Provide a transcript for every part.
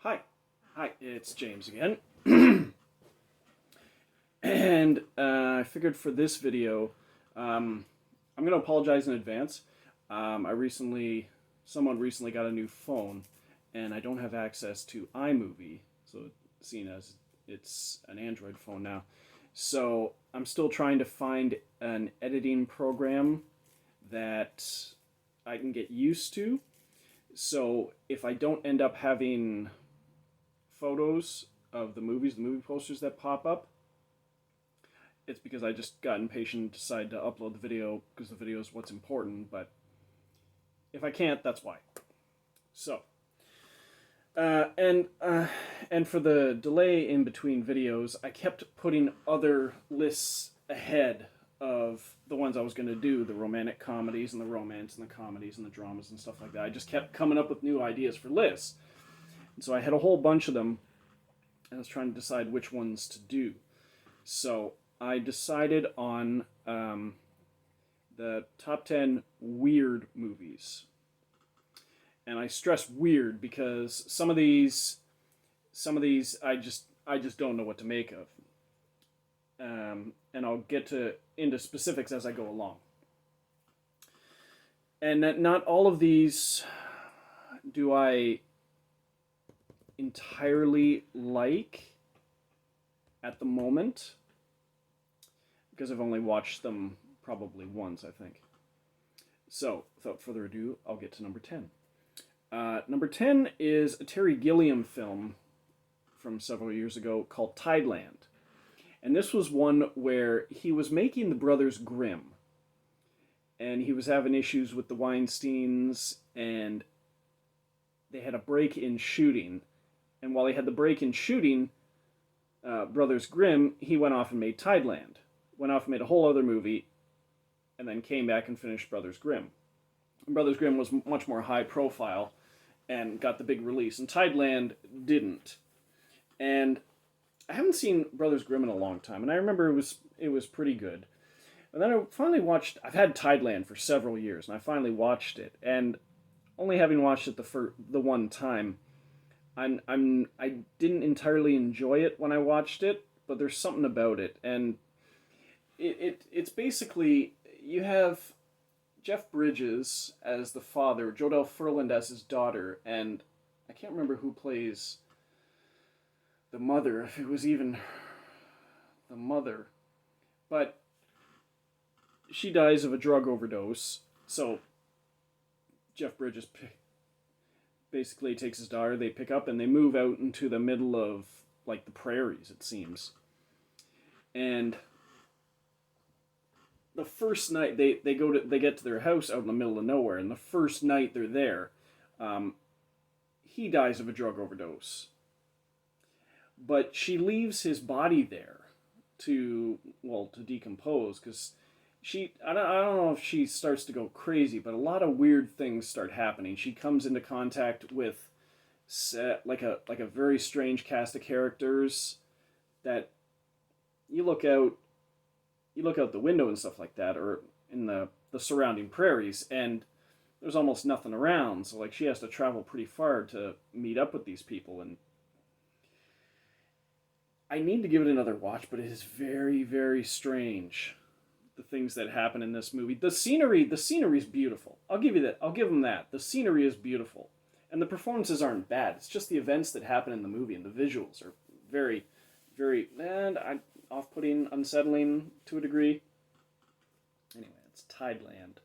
Hi. Hi, it's James again. And I figured for this video, I'm going to apologize in advance. Someone recently got a new phone, and I don't have access to iMovie, so seeing as it's an Android phone now. So I'm still trying to find an editing program that I can get used to. So if I don't end up having photos of the movie posters that pop up, it's because I just got impatient and decided to upload the video because the video is what's important. But if I can't, that's why. So, uh, and uh, and for the delay in between videos, I kept putting other lists ahead of the ones I was going to do, the romantic comedies and the romance and the comedies and the dramas and stuff like that. I just kept coming up with new ideas for lists. And so I had a whole bunch of them, and I was trying to decide which ones to do. So I decided on the top 10 weird movies. And I stress weird because some of these I just don't know what to make of. And I'll get into specifics as I go along. And that not all of these do I entirely like at the moment, because I've only watched them probably once, I think. So, without further ado, I'll get to number 10. Number 10 is a Terry Gilliam film from several years ago called Tideland. And this was one where he was making the Brothers Grimm. And he was having issues with the Weinsteins, and they had a break in shooting. And while he had the break in shooting Brothers Grimm, he went off and made Tideland. Went off and made a whole other movie, and then came back and finished Brothers Grimm. And Brothers Grimm was much more high profile and got the big release, and Tideland didn't. And I haven't seen Brothers Grimm in a long time, and I remember it was pretty good. And then I finally watched. I've had Tideland for several years, and I finally watched it. And only having watched it the one time, I didn't entirely enjoy it when I watched it, but there's something about it, and it's basically, you have Jeff Bridges as the father, Jodelle Ferland as his daughter, and I can't remember who plays the mother, if it was even the mother, but she dies of a drug overdose. So Jeff Bridges basically takes his daughter, they pick up, and they move out into the middle of, like, the prairies, it seems. And the first night they get to their house out in the middle of nowhere, and the first night they're there, he dies of a drug overdose. But she leaves his body there to decompose, because I don't know if she starts to go crazy, but a lot of weird things start happening. She comes into contact with like a very strange cast of characters that you look out the window and stuff like that, or in the surrounding prairies, and there's almost nothing around. So, like, she has to travel pretty far to meet up with these people, and I need to give it another watch, but it is very, very strange, the things that happen in this movie. The scenery is beautiful. I'll give you that. I'll give them that. The scenery is beautiful, and the performances aren't bad. It's just the events that happen in the movie, and the visuals are very, very, and off-putting, unsettling to a degree. Anyway, it's Tideland.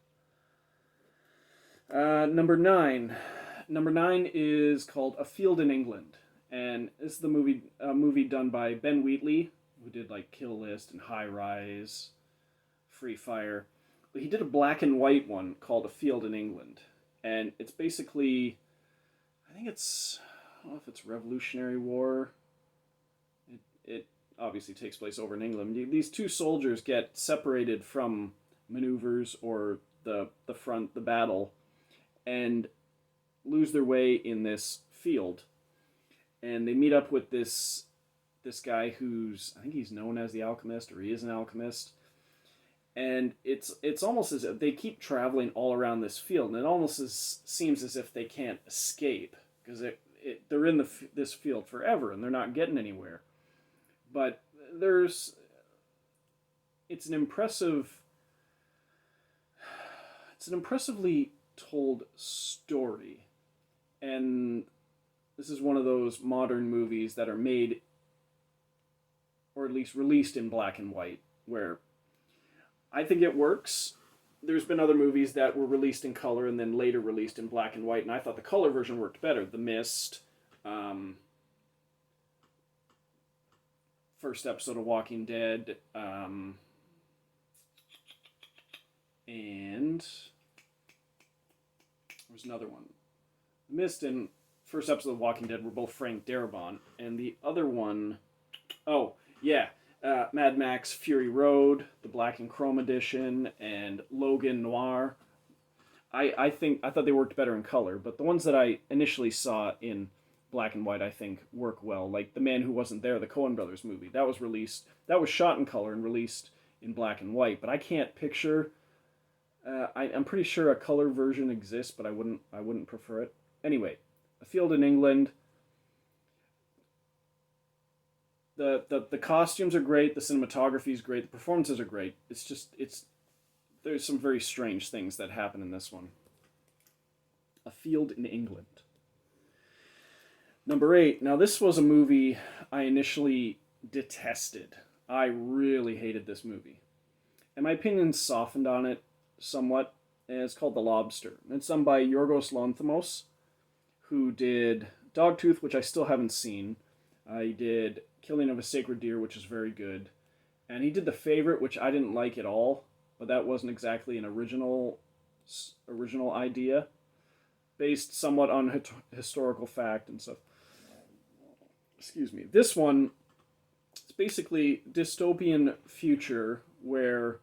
Number 9. Number 9 is called A Field in England, and this is a movie done by Ben Wheatley, who did, like, Kill List and High Rise, Free Fire. But he did a black and white one called A Field in England, and it's basically, I don't know if it's Revolutionary War. It obviously takes place over in England. These two soldiers get separated from maneuvers or the battle, and lose their way in this field. And they meet up with this guy who's, I think he's known as the alchemist, or he is an alchemist. And it's almost as if they keep traveling all around this field, and it almost seems as if they can't escape, because they're in this field forever and they're not getting anywhere. But there's it's an impressive it's an impressively told story, and this is one of those modern movies that are made, or at least released in black and white, where I think it works. There's been other movies that were released in color and then later released in black and white, and I thought the color version worked better. The Mist, first episode of Walking Dead, and there was another one. The Mist and first episode of Walking Dead were both Frank Darabont, and the other one, oh yeah, Mad Max Fury Road, the Black and Chrome edition, and Logan Noir. I thought they worked better in color, but the ones that I initially saw in black and white I think work well. Like The Man Who Wasn't There, the Coen Brothers movie, that was shot in color and released in black and white, but I can't picture. I'm pretty sure a color version exists, but I wouldn't prefer it. Anyway, A Field in England. The costumes are great, the cinematography is great, the performances are great. There's some very strange things that happen in this one. A Field in England. Number 8. Now this was a movie I initially detested. I really hated this movie. And my opinions softened on it somewhat. And it's called The Lobster. It's done by Yorgos Lanthimos, who did Dogtooth, which I still haven't seen. He did Killing of a Sacred Deer, which is very good. And he did The Favorite, which I didn't like at all, but that wasn't exactly an original idea, based somewhat on historical fact and stuff. Excuse me. This one, it's basically dystopian future where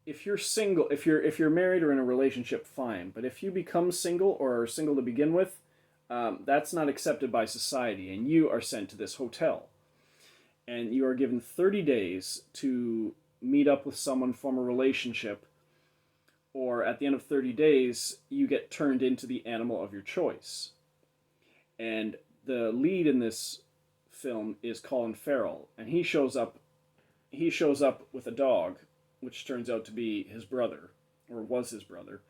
if you're single, if you're married or in a relationship, fine. But if you become single or are single to begin with, that's not accepted by society, and you are sent to this hotel. And you are given 30 days to meet up with someone, form a relationship, or at the end of 30 days, you get turned into the animal of your choice. And the lead in this film is Colin Farrell, and he shows up with a dog, which turns out to be his brother, or was his brother.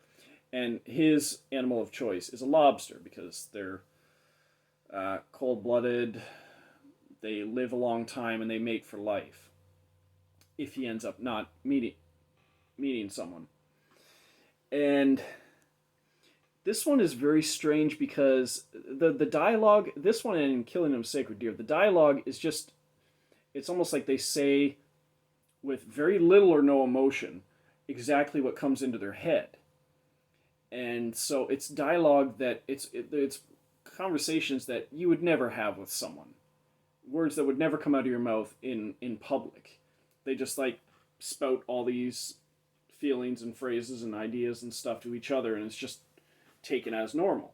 And his animal of choice is a lobster, because they're cold-blooded, they live a long time, and they mate for life, if he ends up not meeting someone. And this one is very strange because the dialogue, this one and Killing of a Sacred Deer, the dialogue is just, it's almost like they say with very little or no emotion exactly what comes into their head. And so it's dialogue that it's conversations that you would never have with someone. Words that would never come out of your mouth in public. They just like spout all these feelings and phrases and ideas and stuff to each other, and it's just taken as normal.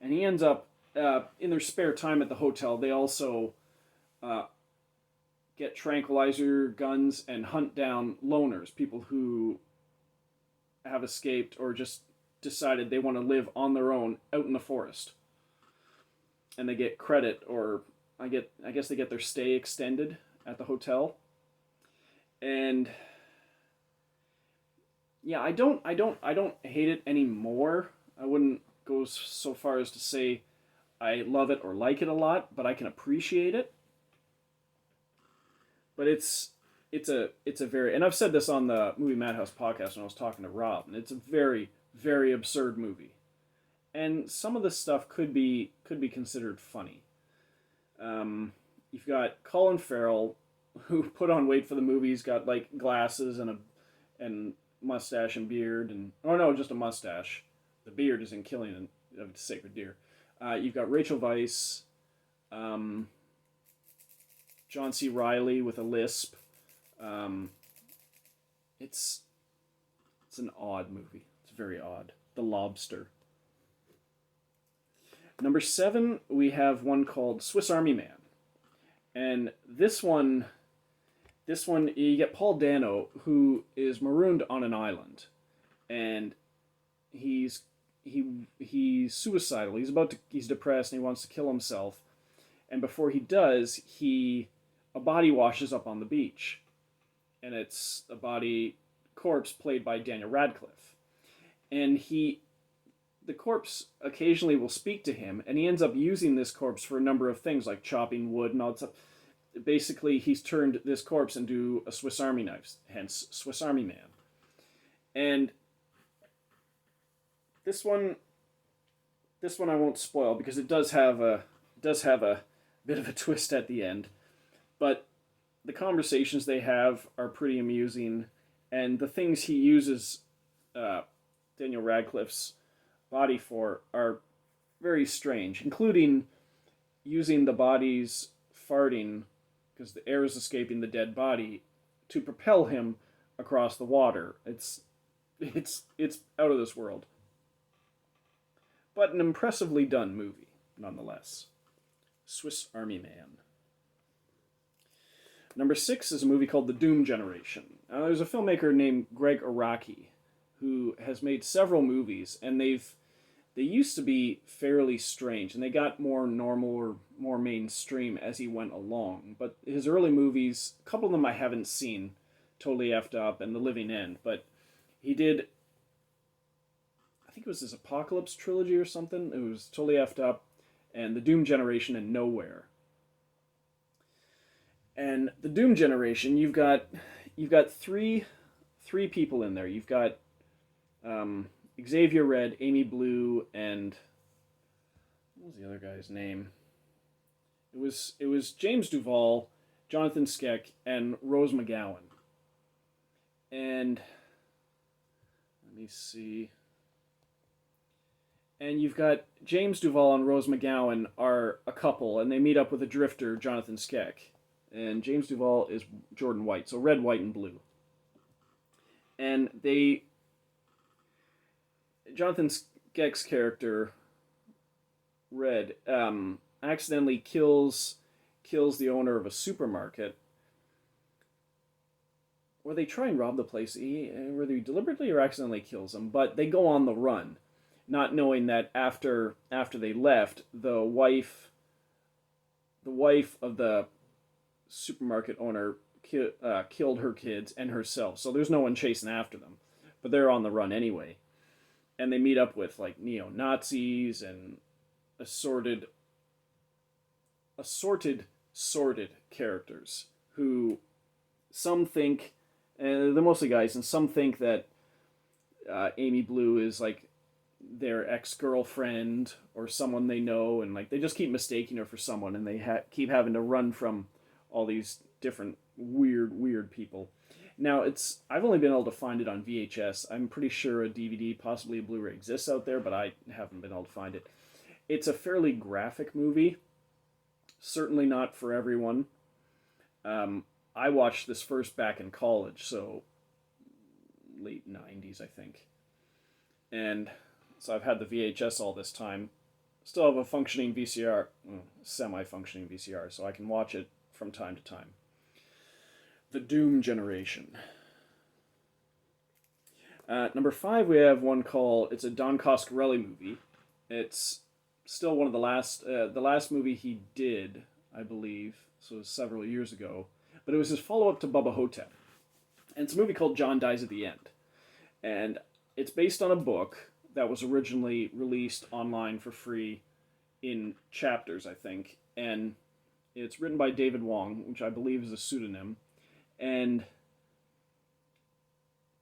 And he ends up, in their spare time at the hotel, they also get tranquilizer guns and hunt down loners, people who have escaped or just decided they want to live on their own out in the forest. And they get credit, or I guess they get their stay extended at the hotel. And yeah, I don't hate it anymore. I wouldn't go so far as to say I love it or like it a lot, but I can appreciate it. But it's a very, and I've said this on the Movie Madhouse podcast when I was talking to Rob, and it's a very, very absurd movie. And some of the stuff could be considered funny. You've got Colin Farrell, who put on weight for the movie. He's got like glasses and mustache and beard, and just a mustache. The beard is in Killing of a Sacred Deer. You've got Rachel Weisz, John C. Reilly with a lisp. It's an odd movie. It's very odd. The Lobster. Number 7, we have one called Swiss Army Man. And this one, you get Paul Dano, who is marooned on an island. And he's he's suicidal. He's depressed and he wants to kill himself. And before he does, a body washes up on the beach, and it's a body corpse played by Daniel Radcliffe. And the corpse occasionally will speak to him, and he ends up using this corpse for a number of things, like chopping wood and all that stuff. Basically, he's turned this corpse into a Swiss Army knife, hence Swiss Army Man. And this one, I won't spoil because it does have a bit of a twist at the end, but the conversations they have are pretty amusing, and the things he uses Daniel Radcliffe's body for are very strange, including using the body's farting, because the air is escaping the dead body, to propel him across the water. It's out of this world. But an impressively done movie, nonetheless. Swiss Army Man. Number 6 is a movie called The Doom Generation. There's a filmmaker named Greg Araki who has made several movies, and they used to be fairly strange, and they got more normal or more mainstream as he went along. But his early movies, a couple of them I haven't seen, Totally Effed Up and The Living End, but he did, I think it was his Apocalypse trilogy or something. It was Totally Effed Up and The Doom Generation and Nowhere. And The Doom Generation, you've got three people in there. You've got Xavier Red, Amy Blue, and what was the other guy's name? It was James Duval, Jonathan Skeck, and Rose McGowan. And let me see. And you've got James Duval and Rose McGowan are a couple, and they meet up with a drifter, Jonathan Skeck. And James Duval is Jordan White, so red, white, and blue. And Jonathan Skeck's character, Red, accidentally kills the owner of a supermarket. Or they try and rob the place, whether he deliberately or accidentally kills him, but they go on the run, not knowing that after they left, the wife of the supermarket owner killed her kids and herself. So there's no one chasing after them, but they're on the run anyway. And they meet up with like neo-Nazis and assorted characters who some think, they're mostly guys, and some think that Amy Blue is like their ex-girlfriend or someone they know, and like they just keep mistaking her for someone, and they keep having to run from all these different weird people. Now, I've only been able to find it on VHS. I'm pretty sure a DVD, possibly a Blu-ray, exists out there, but I haven't been able to find it. It's a fairly graphic movie. Certainly not for everyone. I watched this first back in college, so late 90s, I think. And so I've had the VHS all this time. Still have a functioning VCR, semi-functioning VCR, so I can watch it from time to time. The Doom Generation. Number 5, we have one called, it's a Don Coscarelli movie. It's still one of the last movie he did, I believe, so it was several years ago. But it was his follow-up to Bubba Hotep. And it's a movie called John Dies at the End. And it's based on a book that was originally released online for free in chapters, I think. And it's written by David Wong, which I believe is a pseudonym. And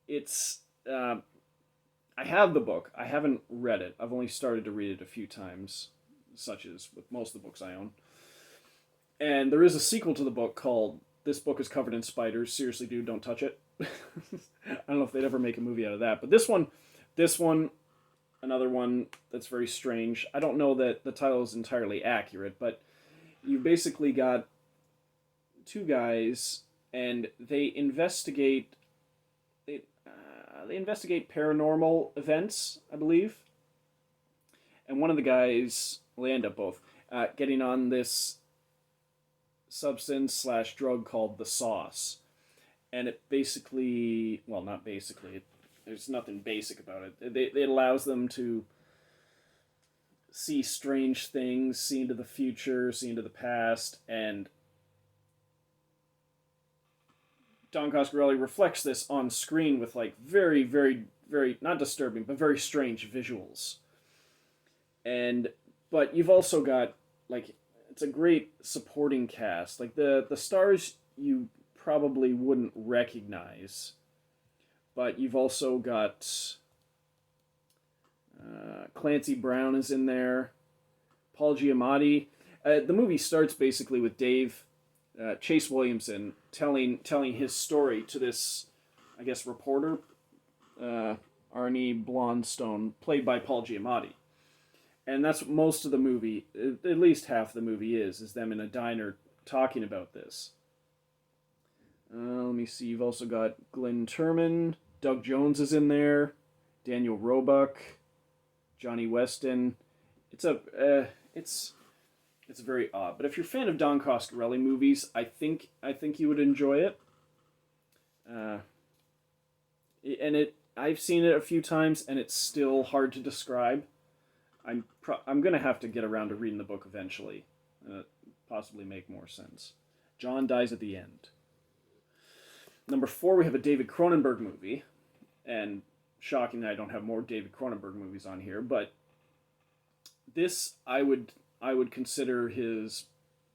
it's... I have the book. I haven't read it. I've only started to read it a few times, such as with most of the books I own. And there is a sequel to the book called This Book is Covered in Spiders. Seriously, dude, don't touch it. I don't know if they'd ever make a movie out of that. But this one, another one that's very strange. I don't know that the title is entirely accurate, but you basically got two guys, and they investigate paranormal events, I believe. And one of the guys, well, they end up both getting on this substance/drug called the sauce. And it basically, well, not basically, There's nothing basic about it. It allows them to see strange things, see into the future, see into the past, and Don Coscarelli reflects this on screen with like very, very, very not disturbing, but very strange visuals. And but you've also got like it's a great supporting cast. Like the stars you probably wouldn't recognize, but you've also got Clancy Brown is in there, Paul Giamatti. The movie starts basically with Dave Chase Williamson telling his story to this, I guess, reporter, Arnie Blondstone, played by Paul Giamatti. And that's what most of the movie, at least half the movie is them in a diner talking about this. Let me see, you've also got Glenn Turman, Doug Jones is in there, Daniel Roebuck, Johnny Weston. It's very odd. But if you're a fan of Don Coscarelli movies, I think you would enjoy it. I've seen it a few times, and it's still hard to describe. I'm gonna have to get around to reading the book eventually, possibly make more sense. John dies at the end. Number 4, we have a David Cronenberg movie, and shocking that I don't have more David Cronenberg movies on here, but this I would consider his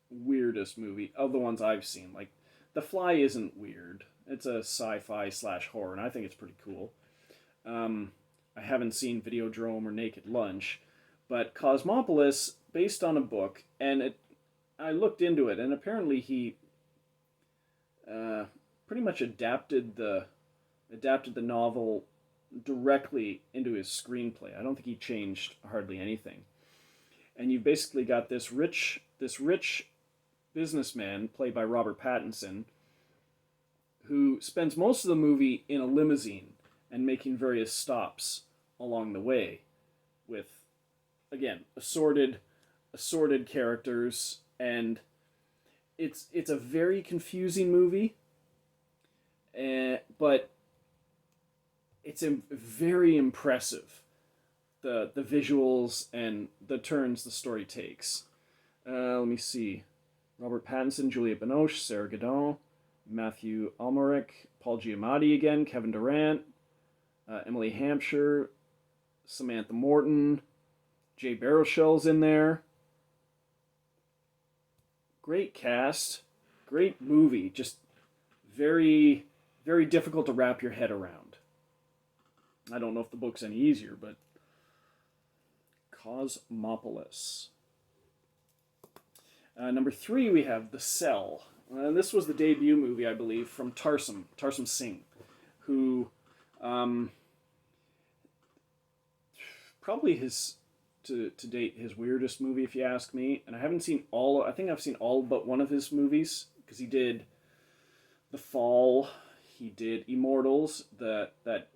weirdest movie of the ones I've seen. Like, The Fly isn't weird. It's a sci-fi / horror, and I think it's pretty cool. I haven't seen Videodrome or Naked Lunch, but Cosmopolis, based on a book, and I looked into it, and apparently he pretty much adapted the novel directly into his screenplay. I don't think he changed hardly anything. And you've basically got this rich businessman played by Robert Pattinson, who spends most of the movie in a limousine and making various stops along the way with, again, assorted characters, and it's a very confusing movie, but it's very impressive. The visuals and the turns the story takes. Let me see. Robert Pattinson, Juliette Binoche, Sarah Gadon, Matthew Almeric, Paul Giamatti again, Kevin Durant, Emily Hampshire, Samantha Morton, Jay Baruchel's in there. Great cast, great movie, just very, very difficult to wrap your head around. I don't know if the book's any easier, but Cosmopolis. Number 3, we have The Cell. And this was the debut movie, I believe, from Tarsem Singh, who probably to date his weirdest movie, if you ask me. And I think I've seen all but one of his movies, because he did The Fall, he did Immortals, that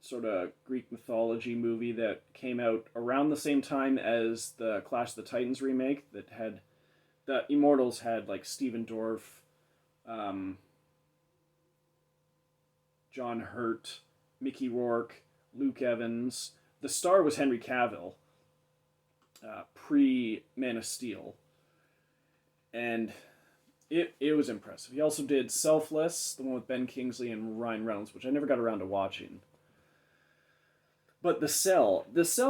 sort of Greek mythology movie that came out around the same time as the Clash of the Titans remake. That had the Immortals had like Stephen Dorff, John Hurt, Mickey Rourke, Luke Evans. The star was Henry Cavill, pre Man of Steel, and it was impressive. He also did Selfless, the one with Ben Kingsley and Ryan Reynolds, which I never got around to watching. But The Cell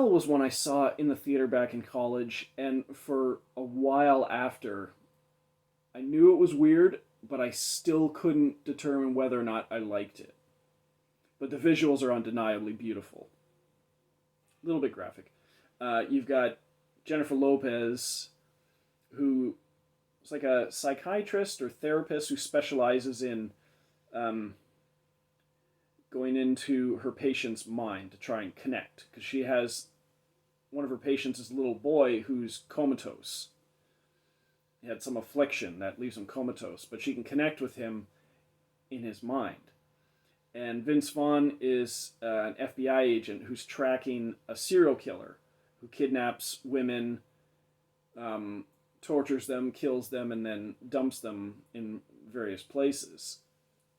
was one I saw in the theater back in college, and for a while after, I knew it was weird, but I still couldn't determine whether or not I liked it. But the visuals are undeniably beautiful. A little bit graphic. You've got Jennifer Lopez, who is like a psychiatrist or therapist who specializes in going into her patient's mind to try and connect, because she has one of her patients is a little boy who's comatose. He had some affliction that leaves him comatose, but she can connect with him in his mind. And Vince Vaughn is an FBI agent who's tracking a serial killer who kidnaps women, tortures them, kills them, and then dumps them in various places.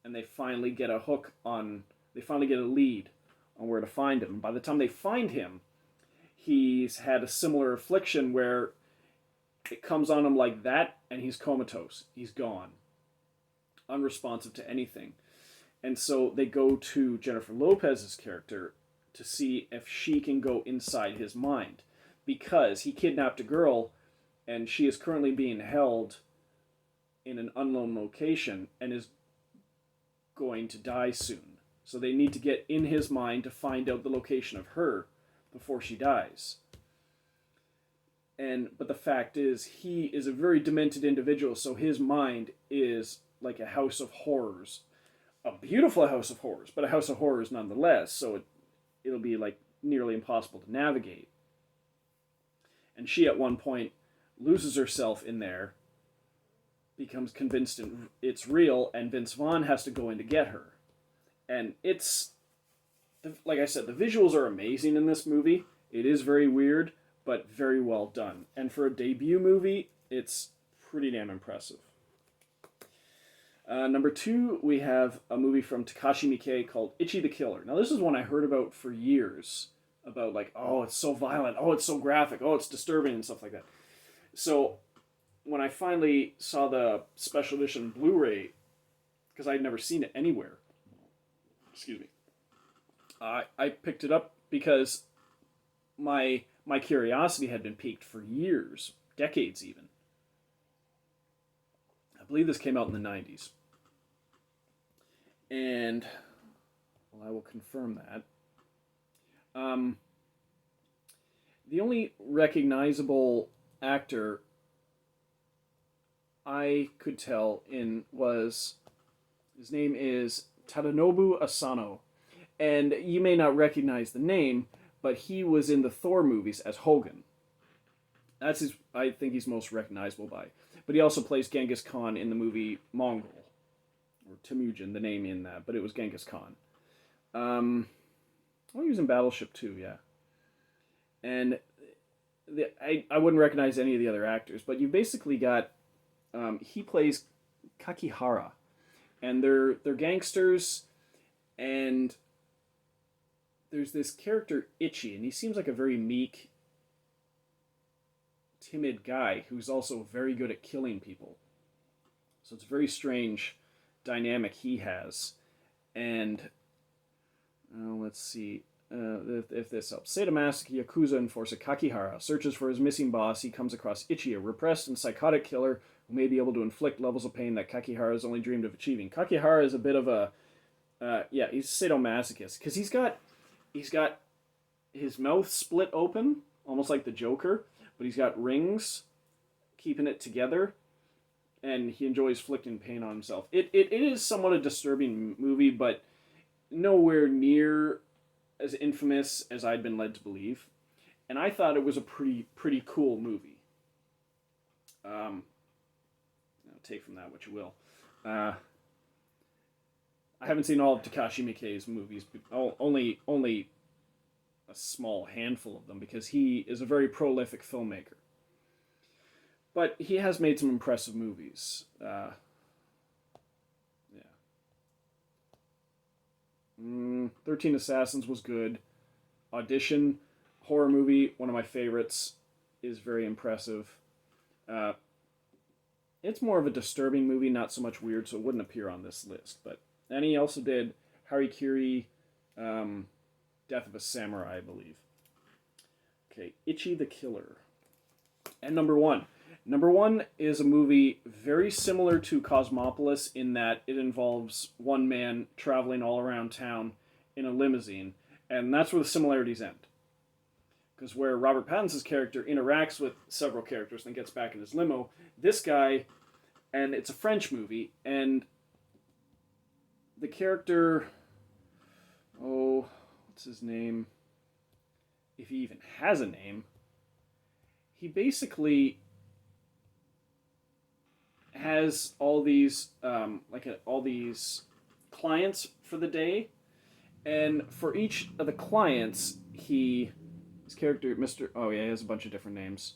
And they finally get a lead on where to find him. By the time they find him, he's had a similar affliction where it comes on him like that, and he's comatose. He's gone. Unresponsive to anything. And so they go to Jennifer Lopez's character to see if she can go inside his mind. Because he kidnapped a girl, and she is currently being held in an unknown location and is going to die soon. So they need to get in his mind to find out the location of her before she dies. But the fact is, he is a very demented individual, so his mind is like a house of horrors. A beautiful house of horrors, but a house of horrors nonetheless, so it'll be like nearly impossible to navigate. And she at one point loses herself in there, becomes convinced it's real, and Vince Vaughn has to go in to get her. And it's, like I said, the visuals are amazing in this movie. It is very weird, but very well done. And for a debut movie, it's pretty damn impressive. Number 2, we have a movie from Takashi Miike called Ichi the Killer. Now, this is one I heard about for years. About like, oh, it's so violent. Oh, it's so graphic. Oh, it's disturbing and stuff like that. So, when I finally saw the special edition Blu-ray, because I'd never seen it anywhere, excuse me, I picked it up because my curiosity had been piqued for years, decades even. I believe this came out in the 90s. And, well, I will confirm that. The only recognizable actor I could tell was, his name is Tadanobu Asano. And you may not recognize the name, but he was in the Thor movies as Hogun. That's I think he's most recognizable by. But he also plays Genghis Khan in the movie Mongol. Or Temujin, the name in that, but it was Genghis Khan. He was in Battleship too, yeah. And I wouldn't recognize any of the other actors, but you basically got, he plays Kakihara. And they're gangsters, and there's this character, Ichi, and he seems like a very meek, timid guy who's also very good at killing people. So it's a very strange dynamic he has. And let's see if this helps. Sadomasochistic Yakuza enforcer Kakihara searches for his missing boss. He comes across Ichi, a repressed and psychotic killer who may be able to inflict levels of pain that Kakihara has only dreamed of achieving. Kakihara is a bit of a he's sadomasochist because he's got his mouth split open, almost like the Joker, but he's got rings keeping it together, and he enjoys inflicting pain on himself. It is somewhat a disturbing movie, but nowhere near as infamous as I'd been led to believe. And I thought it was a pretty cool movie. Take from that what you will. I haven't seen all of Takashi Miike's movies, only a small handful of them, because he is a very prolific filmmaker. But he has made some impressive movies. 13 Assassins was good. Audition, horror movie, one of my favorites, is very impressive. It's more of a disturbing movie, not so much weird, so it wouldn't appear on this list. And he also did Harikiri, Death of a Samurai, I believe. Okay, Ichi the Killer. And number 1. Number 1 is a movie very similar to Cosmopolis in that it involves one man traveling all around town in a limousine, and that's where the similarities end. Because where Robert Pattinson's character interacts with several characters and then gets back in his limo, this guy, and it's a French movie, and the character, what's his name? If he even has a name, he basically has all these all these clients for the day, and for each of the clients, his character, he has a bunch of different names.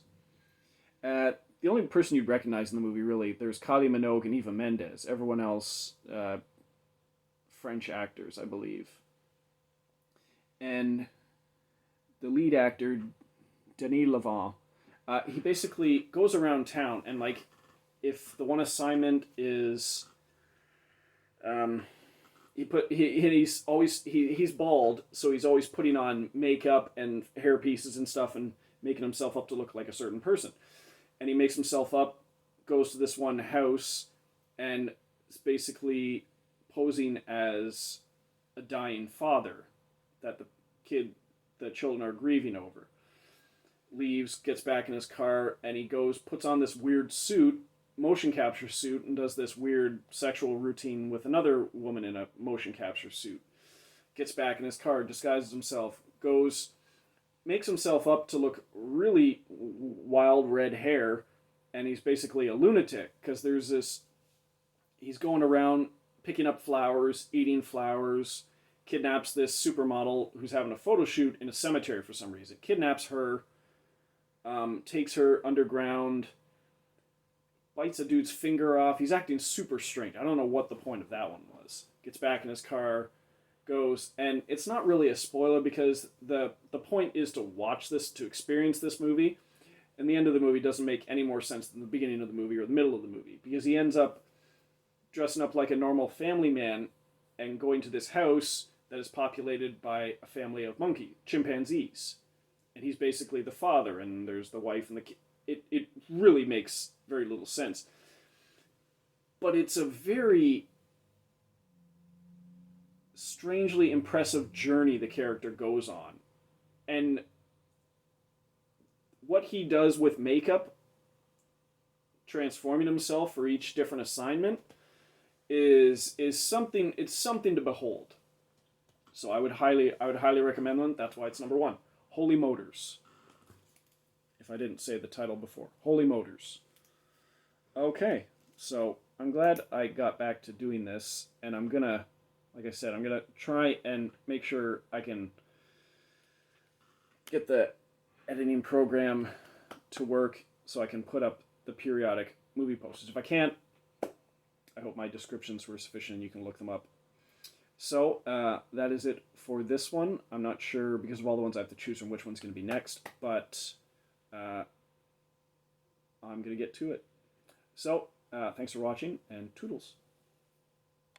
The only person you'd recognize in the movie, really, there's Kylie Minogue and Eva Mendes. Everyone else, French actors, I believe. and the lead actor, Denis Lavant, he basically goes around town and like, if the one assignment is, he's bald, so he's always putting on makeup and hair pieces and stuff and making himself up to look like a certain person, and he makes himself up, goes to this one house, and is basically posing as a dying father that the children are grieving over. Leaves, gets back in his car, and he puts on this weird suit, motion capture suit, and does this weird sexual routine with another woman in a motion capture suit. Gets back in his car, disguises himself, makes himself up to look really wild red hair, and he's basically a lunatic, because he's going around picking up flowers, eating flowers, kidnaps this supermodel who's having a photo shoot in a cemetery for some reason, kidnaps her, takes her underground, bites a dude's finger off. He's acting super strange. I don't know what the point of that one was. Gets back in his car, goes, and it's not really a spoiler because the point is to watch this, to experience this movie, and the end of the movie doesn't make any more sense than the beginning of the movie or the middle of the movie, because he ends up dressing up like a normal family man and going to this house that is populated by a family of chimpanzees. And he's basically the father, and there's the wife and the kid. It really makes very little sense. But it's a very strangely impressive journey the character goes on. And what he does with makeup, transforming himself for each different assignment, is something. It's something to behold. So I would highly recommend them. That's why it's number one. Holy Motors. If I didn't say the title before. Holy Motors. Okay, so I'm glad I got back to doing this, and I'm gonna, like I said, I'm gonna try and make sure I can get the editing program to work so I can put up the periodic movie posters. If I can't, I hope my descriptions were sufficient and you can look them up. So, that is it for this one. I'm not sure, because of all the ones I have to choose from, which one's going to be next, but I'm going to get to it. So, thanks for watching, and toodles.